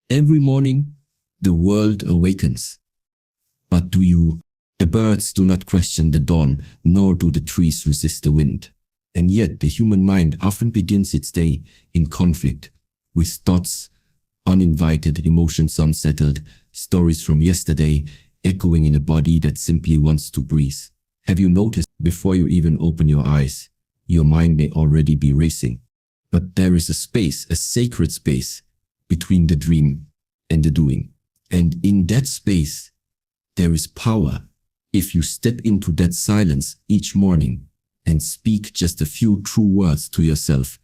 Every morning, the world awakens. But the birds do not question the dawn, nor do the trees resist the wind. And yet the human mind often begins its day in conflict with thoughts, uninvited emotions unsettled, stories from yesterday echoing in a body that simply wants to breathe. Have you noticed before you even open your eyes, your mind may already be racing? But there is a space, a sacred space, between the dream and the doing. And in that space, there is power. If you step into that silence each morning and speak just a few true words to yourself,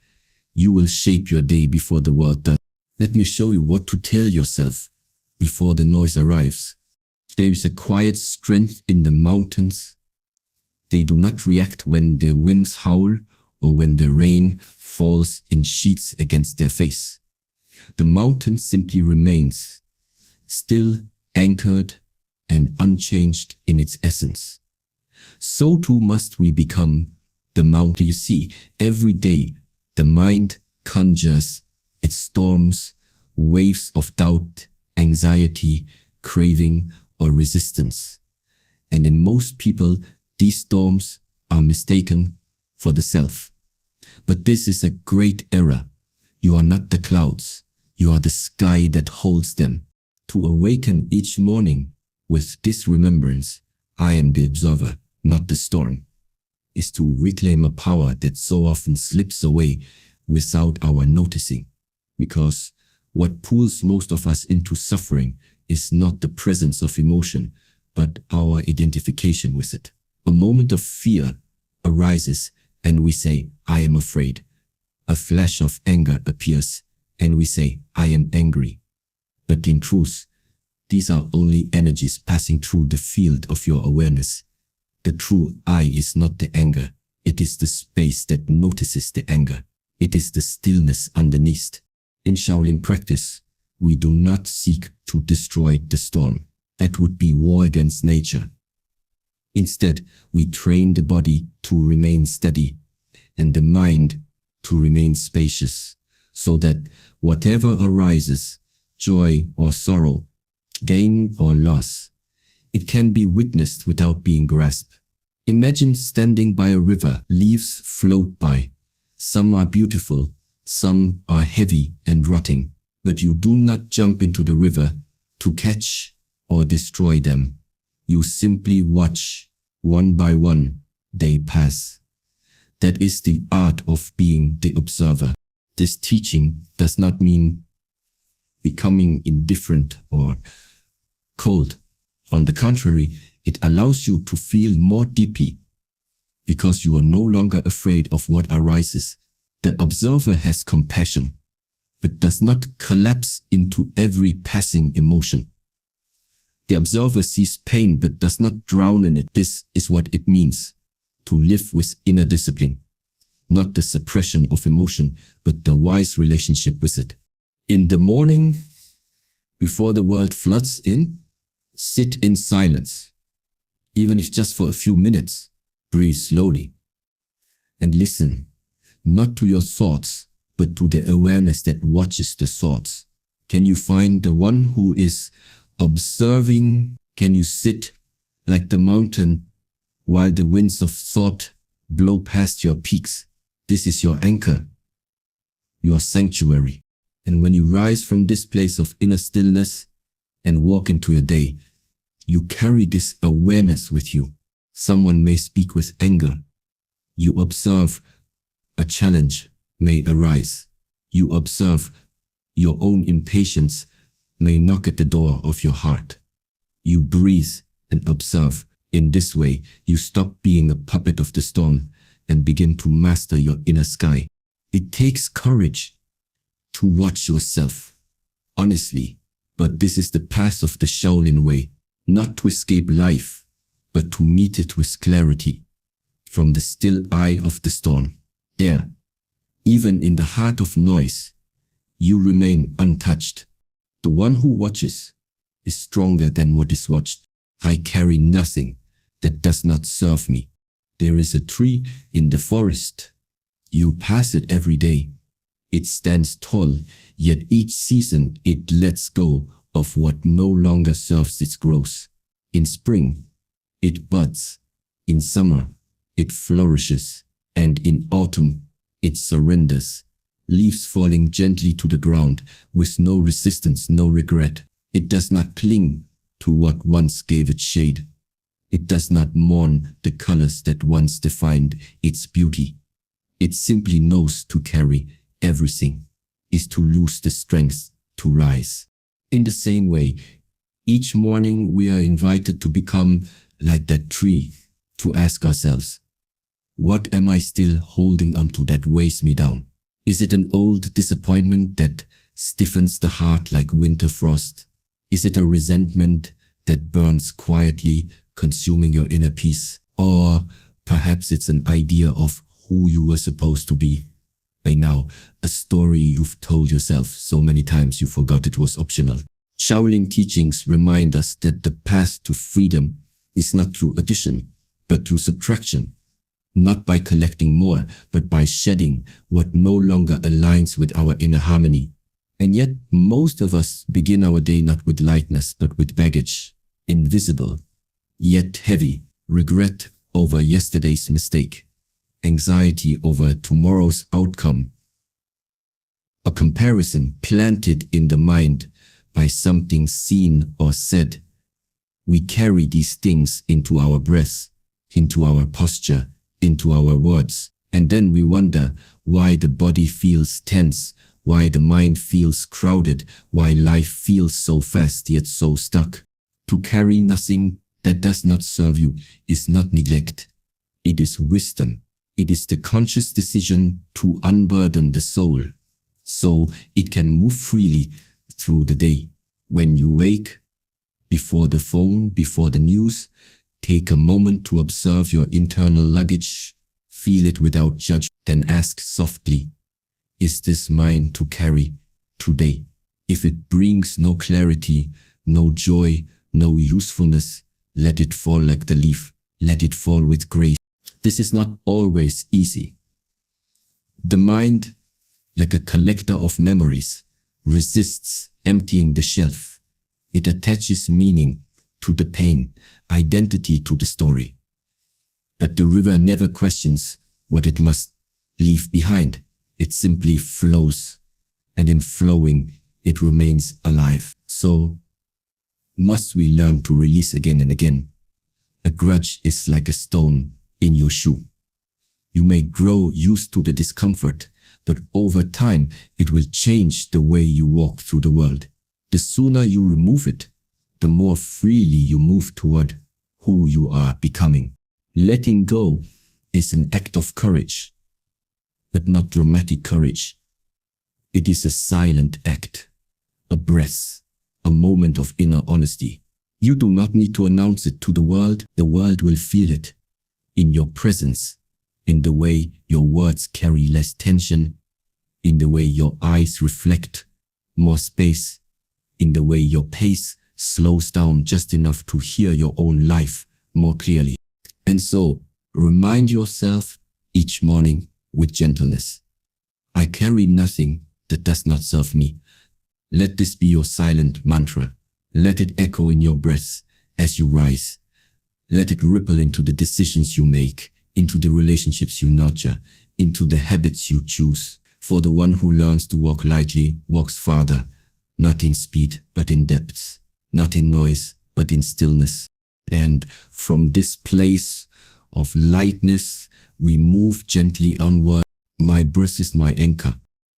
you will shape your day before the world does. Let me show you what to tell yourself before the noise arrives. There is a quiet strength in the mountains. They do not react when the winds howl or when the rain falls in sheets against their face. The mountain simply remains, still, anchored, and unchanged in its essence. So too must we become the mountain. You see, every day the mind conjures its storms, waves of doubt, anxiety, craving, or resistance. And in most people, these storms are mistaken for the self. But this is a great error. You are not the clouds. You are the sky that holds them. To awaken each morning with this remembrance, I am the observer, not the storm, is to reclaim a power that so often slips away without our noticing. Because what pulls most of us into suffering is not the presence of emotion, but our identification with it. A moment of fear arises and we say, I am afraid. A flash of anger appears and we say, I am angry. But in truth, these are only energies passing through the field of your awareness. The true I is not the anger. It is the space that notices the anger. It is the stillness underneath. In Shaolin practice, we do not seek to destroy the storm. That would be war against nature. Instead, we train the body to remain steady and the mind to remain spacious, so that whatever arises, joy or sorrow, gain or loss, it can be witnessed without being grasped. Imagine standing by a river, leaves float by. Some are beautiful, some are heavy and rotting, but you do not jump into the river to catch or destroy them. You simply watch, one by one, they pass. That is the art of being the observer. This teaching does not mean becoming indifferent or cold. On the contrary, it allows you to feel more deeply because you are no longer afraid of what arises. The observer has compassion, but does not collapse into every passing emotion. The observer sees pain but does not drown in it. This is what it means to live with inner discipline, not the suppression of emotion, but the wise relationship with it. In the morning, before the world floods in, sit in silence, even if just for a few minutes. Breathe slowly and listen, not to your thoughts, but to the awareness that watches the thoughts. Can you find the one who is observing? Can you sit like the mountain while the winds of thought blow past your peaks? This is your anchor, your sanctuary. And when you rise from this place of inner stillness and walk into your day, you carry this awareness with you. Someone may speak with anger. You observe a challenge may arise. You observe your own impatience may knock at the door of your heart. You breathe and observe. In this way, you stop being a puppet of the storm and begin to master your inner sky. It takes courage to watch yourself honestly, but this is the path of the Shaolin way, not to escape life, but to meet it with clarity from the still eye of the storm. There, even in the heart of noise, you remain untouched. The one who watches is stronger than what is watched. I carry nothing that does not serve me. There is a tree in the forest. You pass it every day. It stands tall, yet each season it lets go of what no longer serves its growth. In spring, it buds. In summer, it flourishes. And in autumn, it surrenders. Leaves falling gently to the ground, with no resistance, no regret. It does not cling to what once gave it shade. It does not mourn the colors that once defined its beauty. It simply knows to carry everything is to lose the strength to rise. In the same way, each morning we are invited to become like that tree, to ask ourselves, what am I still holding onto that weighs me down? Is it an old disappointment that stiffens the heart like winter frost? Is it a resentment that burns quietly, consuming your inner peace? Or perhaps it's an idea of who you were supposed to be by now, a story you've told yourself so many times you forgot it was optional. Shaolin teachings remind us that the path to freedom is not through addition, but through subtraction. Not by collecting more, but by shedding what no longer aligns with our inner harmony. And yet, most of us begin our day not with lightness, but with baggage, invisible, yet heavy, regret over yesterday's mistake, anxiety over tomorrow's outcome, a comparison planted in the mind by something seen or said. We carry these things into our breath, into our posture, into our words, and then we wonder why the body feels tense, why the mind feels crowded, why life feels so fast yet so stuck. To carry nothing that does not serve you is not neglect. It is wisdom. It is the conscious decision to unburden the soul, so it can move freely through the day. When you wake, before the phone, before the news, take a moment to observe your internal luggage, feel it without judgment, then ask softly, is this mine to carry today? If it brings no clarity, no joy, no usefulness, let it fall like the leaf, let it fall with grace. This is not always easy. The mind, like a collector of memories, resists emptying the shelf. It attaches meaning to the pain, identity to the story. But the river never questions what it must leave behind. It simply flows, and in flowing, it remains alive. So, must we learn to release again and again? A grudge is like a stone in your shoe. You may grow used to the discomfort, but over time, it will change the way you walk through the world. The sooner you remove it, the more freely you move toward who you are becoming. Letting go is an act of courage, but not dramatic courage. It is a silent act, a breath, a moment of inner honesty. You do not need to announce it to the world will feel it. In your presence, in the way your words carry less tension, in the way your eyes reflect more space, in the way your pace slows down just enough to hear your own life more clearly. And so, remind yourself each morning with gentleness. I carry nothing that does not serve me. Let this be your silent mantra. Let it echo in your breath as you rise. Let it ripple into the decisions you make, into the relationships you nurture, into the habits you choose. For the one who learns to walk lightly walks farther, not in speed, but in depth, not in noise, but in stillness. And from this place of lightness, we move gently onward. My breath is my anchor.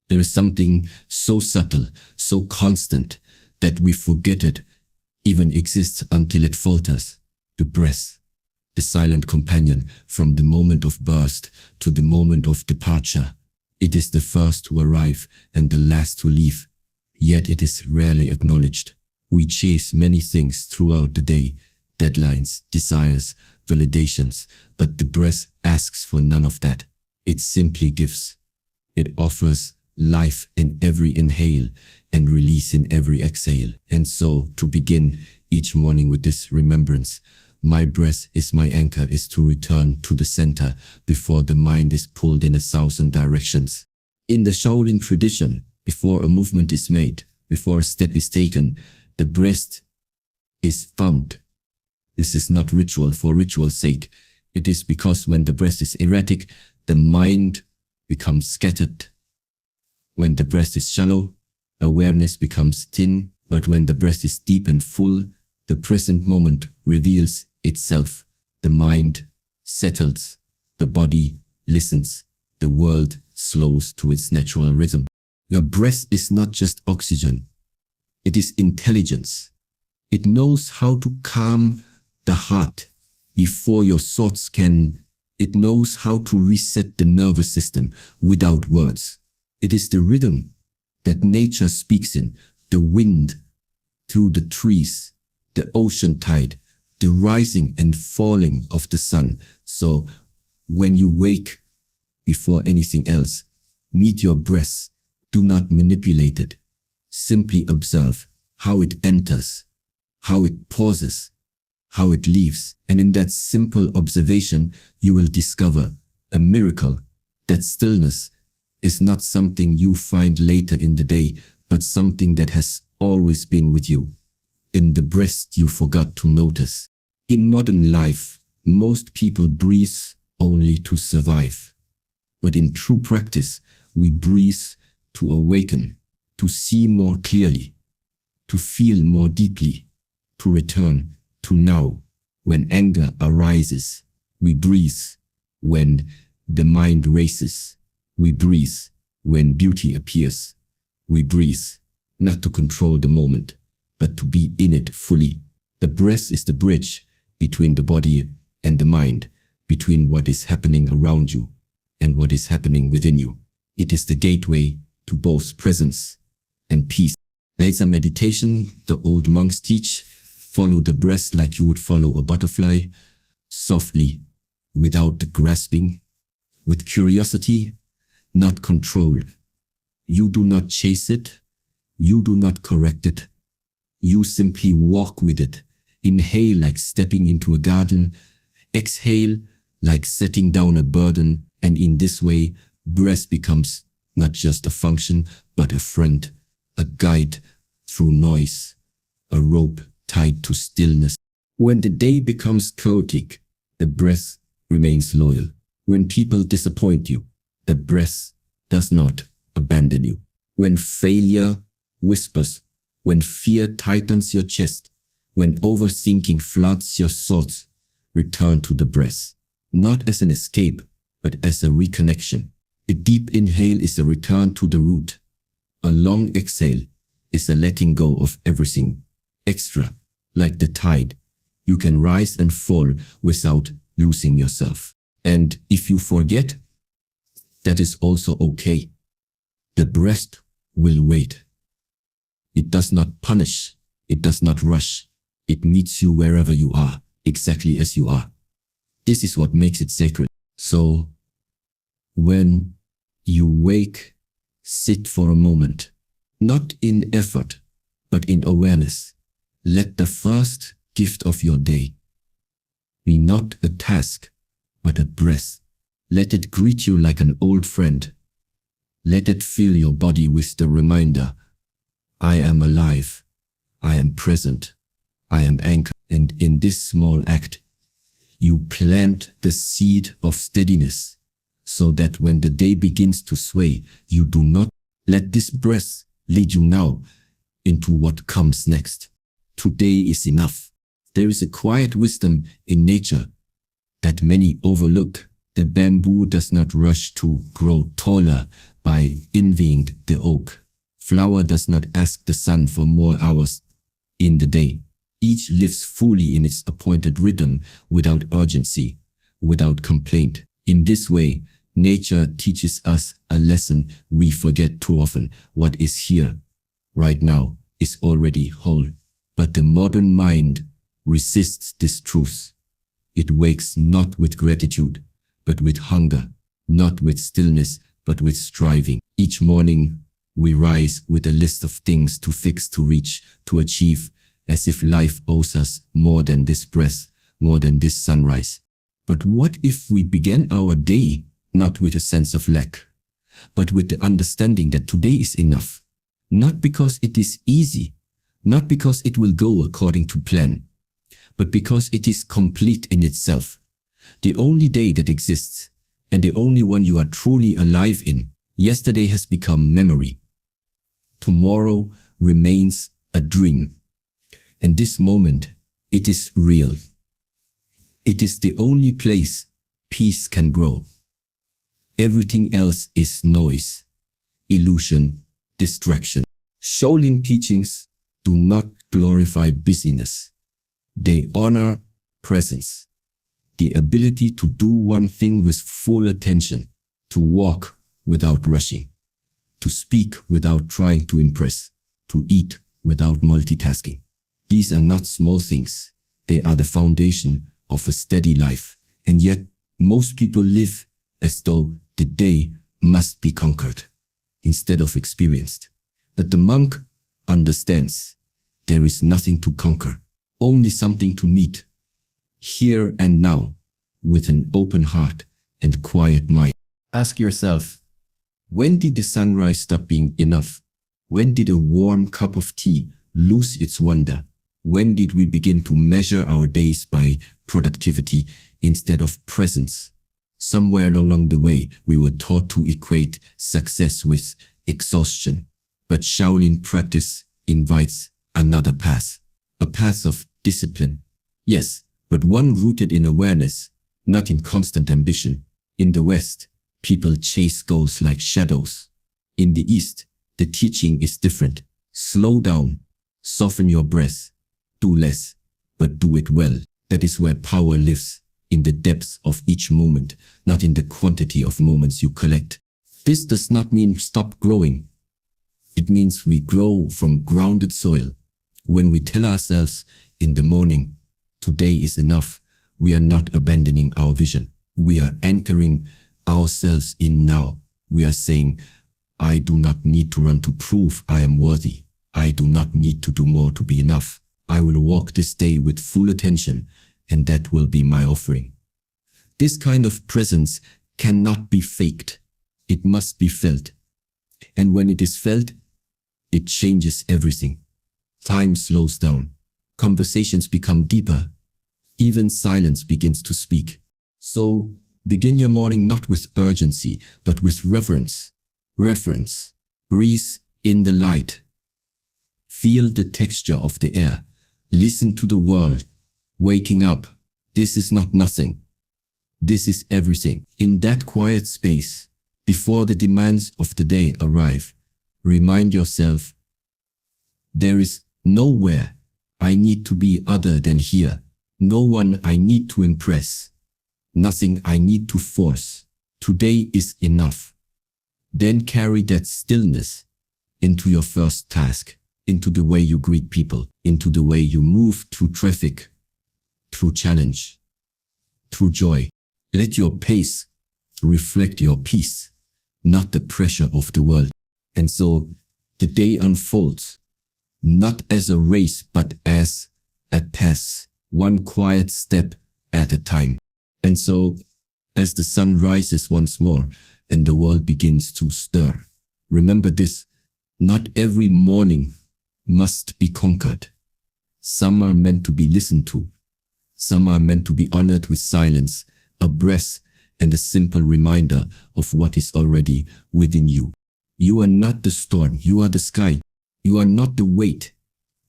There is something so subtle, so constant, that we forget it even exists until it falters. The breath, the silent companion from the moment of birth to the moment of departure. It is the first to arrive and the last to leave, yet it is rarely acknowledged. We chase many things throughout the day, deadlines, desires, validations, but the breath asks for none of that. It simply gives. It offers life in every inhale and release in every exhale. And so, to begin each morning with this remembrance, my breath is my anchor, is to return to the center before the mind is pulled in 1,000 directions. In the Shaolin tradition, before a movement is made, before a step is taken, the breath is found. This is not ritual for ritual's sake. It is because when the breath is erratic, the mind becomes scattered. When the breath is shallow, awareness becomes thin. But when the breath is deep and full, the present moment reveals itself. The mind settles, the body listens, the world slows to its natural rhythm. Your breath is not just oxygen. It is intelligence. It knows how to calm the heart before your thoughts can. It knows how to reset the nervous system without words. It is the rhythm that nature speaks in, the wind through the trees, the ocean tide, the rising and falling of the sun. So when you wake, before anything else, meet your breath. Do not manipulate it. Simply observe how it enters, how it pauses, how it leaves. And in that simple observation, you will discover a miracle, that stillness is not something you find later in the day, but something that has always been with you, in the breath you forgot to notice. In modern life, most people breathe only to survive. But in true practice, we breathe to awaken, to see more clearly, to feel more deeply, to return to now. When anger arises, we breathe. When the mind races, we breathe. When beauty appears, we breathe. Not to control the moment, but to be in it fully. The breath is the bridge between the body and the mind, between what is happening around you and what is happening within you. It is the gateway to both presence and peace. Laser meditation, the old monks teach, follow the breath like you would follow a butterfly, softly, without the grasping, with curiosity, not control. You do not chase it. You do not correct it. You simply walk with it. Inhale like stepping into a garden. Exhale like setting down a burden. And in this way, breath becomes not just a function, but a friend, a guide through noise, a rope tied to stillness. When the day becomes chaotic, the breath remains loyal. When people disappoint you, the breath does not abandon you. When failure whispers, when fear tightens your chest, when overthinking floods your thoughts, return to the breath, not as an escape, but as a reconnection. A deep inhale is a return to the root. A long exhale is a letting go of everything extra. Like the tide, you can rise and fall without losing yourself. And if you forget, that is also okay. The breath will wait. It does not punish. It does not rush. It meets you wherever you are, exactly as you are. This is what makes it sacred. So, when you wake, sit for a moment, not in effort, but in awareness. Let the first gift of your day be not a task, but a breath. Let it greet you like an old friend. Let it fill your body with the reminder, I am alive, I am present, I am anchored. And in this small act, you plant the seed of steadiness, so that when the day begins to sway, you do not let this breath lead you now into what comes next. Today is enough. There is a quiet wisdom in nature that many overlook. The bamboo does not rush to grow taller by envying the oak. Flower does not ask the sun for more hours in the day. Each lives fully in its appointed rhythm, without urgency, without complaint. In this way, nature teaches us a lesson we forget too often. What is here, right now, is already whole. But the modern mind resists this truth. It wakes not with gratitude, but with hunger, not with stillness, but with striving. Each morning, we rise with a list of things to fix, to reach, to achieve, as if life owes us more than this breath, more than this sunrise. But what if we began our day not with a sense of lack, but with the understanding that today is enough. Not because it is easy, not because it will go according to plan, but because it is complete in itself. The only day that exists, and the only one you are truly alive in. Yesterday has become memory. Tomorrow remains a dream. And this moment, it is real. It is the only place peace can grow. Everything else is noise, illusion, distraction. Shaolin teachings do not glorify busyness. They honor presence, the ability to do one thing with full attention, to walk without rushing, to speak without trying to impress, to eat without multitasking. These are not small things. They are the foundation of a steady life. And yet, most people live as though the day must be conquered instead of experienced. But the monk understands there is nothing to conquer, only something to meet, here and now, with an open heart and quiet mind. Ask yourself, when did the sunrise stop being enough? When did a warm cup of tea lose its wonder? When did we begin to measure our days by productivity instead of presence? Somewhere along the way, we were taught to equate success with exhaustion. But Shaolin practice invites another path, a path of discipline. Yes, but one rooted in awareness, not in constant ambition. In the West, people chase goals like shadows. In the East, the teaching is different. Slow down, soften your breath, do less, but do it well. That is where power lives, in the depths of each moment, not in the quantity of moments you collect. This does not mean stop growing. It means we grow from grounded soil. When we tell ourselves in the morning, today is enough, we are not abandoning our vision. We are anchoring ourselves in now. We are saying, I do not need to run to prove I am worthy. I do not need to do more to be enough. I will walk this day with full attention, and that will be my offering. This kind of presence cannot be faked. It must be felt. And when it is felt, it changes everything. Time slows down. Conversations become deeper. Even silence begins to speak. So begin your morning not with urgency, but with reverence. Reverence. Breathe in the light. Feel the texture of the air. Listen to the world. Waking up. This is not nothing. This is everything. In that quiet space, before the demands of the day arrive, remind yourself, there is nowhere I need to be other than here. No one I need to impress. Nothing I need to force. Today is enough. Then carry that stillness into your first task, into the way you greet people, into the way you move through traffic, through challenge, through joy. Let your pace reflect your peace, not the pressure of the world. And so the day unfolds, not as a race, but as a path, one quiet step at a time. And so, as the sun rises once more and the world begins to stir, remember this, not every morning must be conquered. Some are meant to be listened to. Some are meant to be honored with silence, a breath, and a simple reminder of what is already within you. You are not the storm, you are the sky. You are not the weight.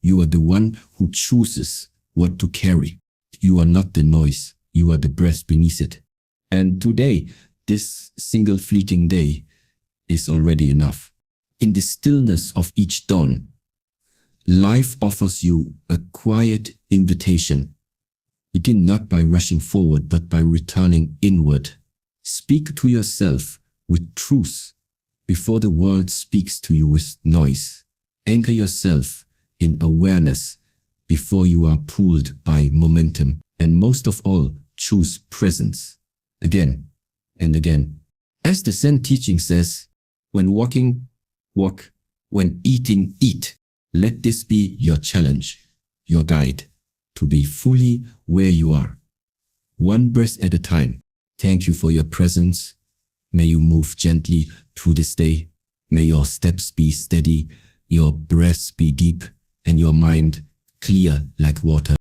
You are the one who chooses what to carry. You are not the noise, you are the breath beneath it. And today, this single fleeting day is already enough. In the stillness of each dawn, life offers you a quiet invitation. Begin not by rushing forward, but by returning inward. Speak to yourself with truth before the world speaks to you with noise. Anchor yourself in awareness before you are pulled by momentum. And most of all, choose presence again and again. As the Zen teaching says, when walking, walk. When eating, eat. Let this be your challenge, your guide, to be fully where you are, one breath at a time. Thank you for your presence. May you move gently through this day. May your steps be steady, your breaths be deep, and your mind clear like water.